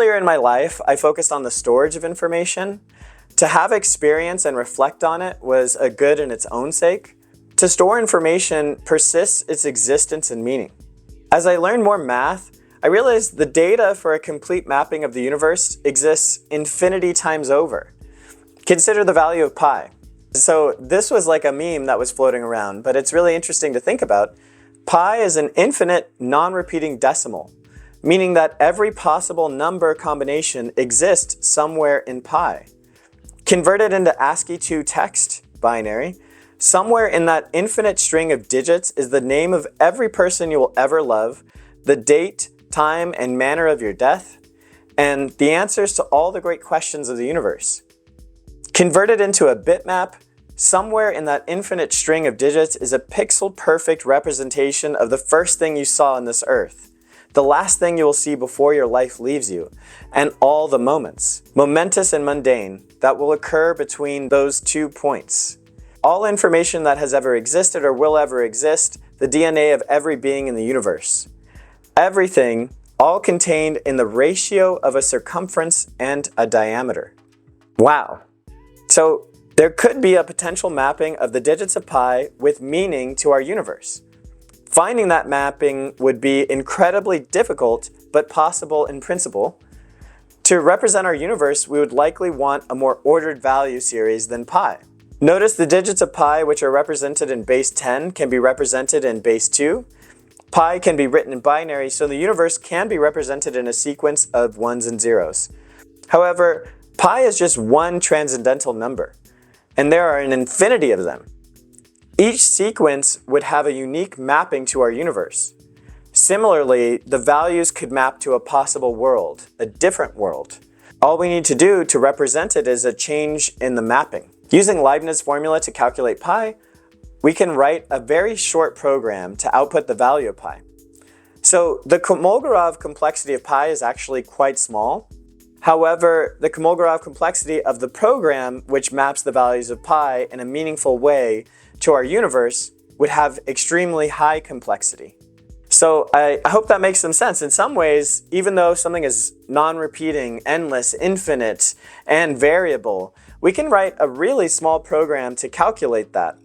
Earlier in my life, I focused on the storage of information. To have experience and reflect on it was a good in its own sake. To store information persists its existence and meaning. As I learned more math, I realized the data for a complete mapping of the universe exists infinity times over. Consider the value of pi. So this was like a meme that was floating around, but it's really interesting to think about. Pi is an infinite, non-repeating decimal, meaning that every possible number combination exists somewhere in pi. Converted into ASCII2 text binary, somewhere in that infinite string of digits is the name of every person you will ever love, the date, time, and manner of your death, and the answers to all the great questions of the universe. Converted into a bitmap, somewhere in that infinite string of digits is a pixel-perfect representation of the first thing you saw on this earth, the last thing you will see before your life leaves you, and all the moments, momentous and mundane, that will occur between those 2 points. All information that has ever existed or will ever exist, the DNA of every being in the universe. Everything, all contained in the ratio of a circumference and a diameter. Wow. So there could be a potential mapping of the digits of pi with meaning to our universe. Finding that mapping would be incredibly difficult, but possible in principle. To represent our universe, we would likely want a more ordered value series than pi. Notice the digits of pi, which are represented in base 10, can be represented in base 2. Pi can be written in binary, so the universe can be represented in a sequence of ones and zeros. However, pi is just one transcendental number, and there are an infinity of them. Each sequence would have a unique mapping to our universe. Similarly, the values could map to a possible world, a different world. All we need to do to represent it is a change in the mapping. Using Leibniz formula to calculate pi, we can write a very short program to output the value of pi. So the Komolgorov complexity of pi is actually quite small. However, the Komolgorov complexity of the program which maps the values of pi in a meaningful way to our universe would have extremely high complexity. So I hope that makes some sense. In some ways, even though something is non-repeating, endless, infinite, and variable, we can write a really small program to calculate that.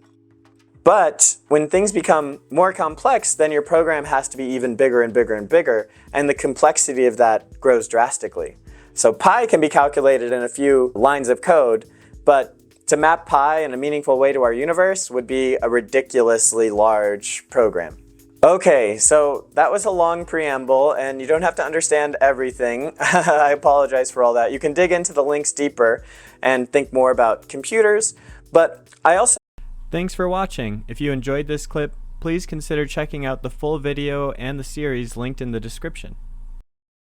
But when things become more complex, then your program has to be even bigger and bigger and bigger, and the complexity of that grows drastically. So pi can be calculated in a few lines of code, but to map pi in a meaningful way to our universe would be a ridiculously large program. Okay, so that was a long preamble, and you don't have to understand everything. I apologize for all that. You can dig into the links deeper and think more about computers, but I also... Thanks for watching. If you enjoyed this clip, please consider checking out the full video and the series linked in the description.